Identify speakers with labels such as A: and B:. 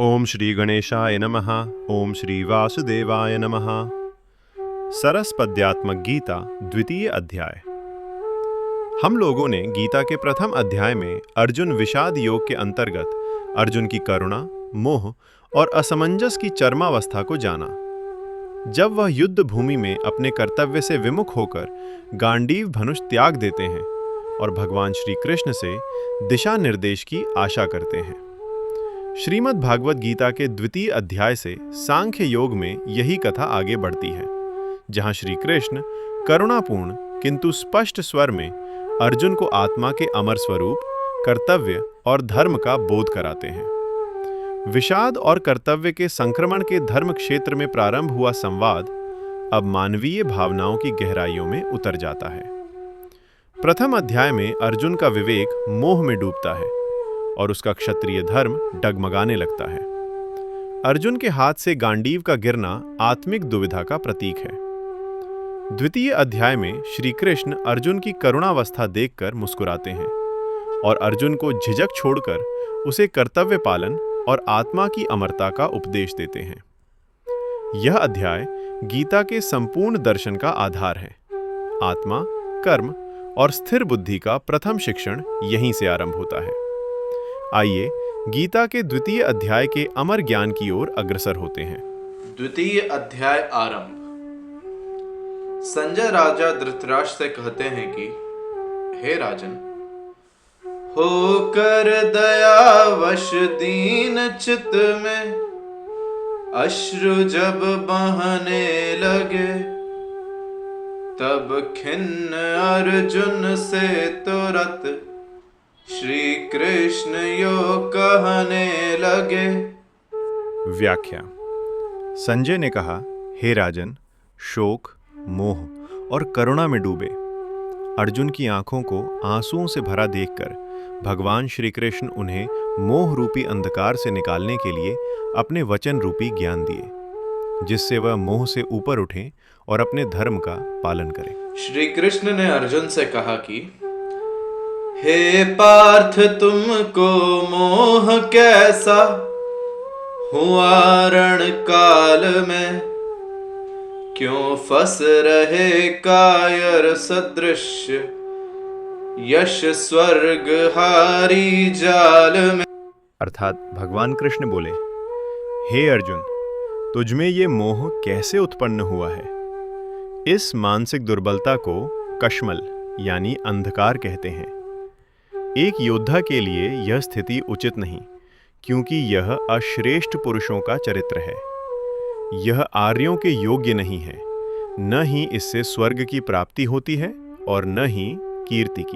A: ओम श्री गणेशाय नमः। ओम श्री वासुदेवाय नमः। सरस पद्यात्मक गीता द्वितीय अध्याय। हम लोगों ने गीता के प्रथम अध्याय में अर्जुन विषाद योग के अंतर्गत अर्जुन की करुणा, मोह और असमंजस की चरमावस्था को जाना। जब वह युद्ध भूमि में अपने कर्तव्य से विमुख होकर गांडीव धनुष त्याग देते हैं और भगवान श्री कृष्ण से दिशा निर्देश की आशा करते हैं। श्रीमद् भागवत गीता के द्वितीय अध्याय से सांख्य योग में यही कथा आगे बढ़ती है, जहां श्री कृष्ण करुणापूर्ण किंतु स्पष्ट स्वर में अर्जुन को आत्मा के अमर स्वरूप, कर्तव्य और धर्म का बोध कराते हैं। विषाद और कर्तव्य के संक्रमण के धर्म क्षेत्र में प्रारंभ हुआ संवाद अब मानवीय भावनाओं की गहराइयों में उतर जाता है। प्रथम अध्याय में अर्जुन का विवेक मोह में डूबता है और उसका क्षत्रिय धर्म डगमगाने लगता है। अर्जुन के हाथ से गांडीव का गिरना आत्मिक दुविधा का प्रतीक है। द्वितीय अध्याय में श्री कृष्ण अर्जुन की करुणावस्था देखकर मुस्कुराते हैं और अर्जुन को झिझक छोड़कर उसे कर्तव्य पालन और आत्मा की अमरता का उपदेश देते हैं। यह अध्याय गीता के संपूर्ण दर्शन का आधार है। आत्मा, कर्म और स्थिर बुद्धि का प्रथम शिक्षण यहीं से आरंभ होता है। आइए गीता के द्वितीय अध्याय के अमर ज्ञान की ओर अग्रसर होते हैं।
B: द्वितीय अध्याय आरंभ। संजय राजा धृतराष्ट्र से कहते हैं कि हे राजन, होकर दयावश दीन चित में अश्रु जब बहने लगे, तब खिन्न अर्जुन से तुरत श्री कृष्ण यो कहने लगे।
A: व्याख्या। संजय ने कहा, हे राजन, शोक, मोह और करुणा में डूबे अर्जुन की आंखों को आंसुओं से भरा देखकर भगवान श्री कृष्ण उन्हें मोह रूपी अंधकार से निकालने के लिए अपने वचन रूपी ज्ञान दिए, जिससे वह मोह से ऊपर उठें और अपने धर्म का पालन करें।
B: श्री कृष्ण ने अर्जुन से कहा कि हे पार्थ, तुमको मोह कैसा हुआ रण काल में, क्यों फंस रहे कायर सदृश यश स्वर्ग हारी जाल में।
A: अर्थात भगवान कृष्ण बोले, हे अर्जुन, तुझमें ये मोह कैसे उत्पन्न हुआ है? इस मानसिक दुर्बलता को कश्मल यानी अंधकार कहते हैं। एक योद्धा के लिए यह स्थिति उचित नहीं, क्योंकि यह अश्रेष्ठ पुरुषों का चरित्र है। यह आर्यों के योग्य नहीं है। न ही इससे स्वर्ग की प्राप्ति होती है और न ही कीर्ति की।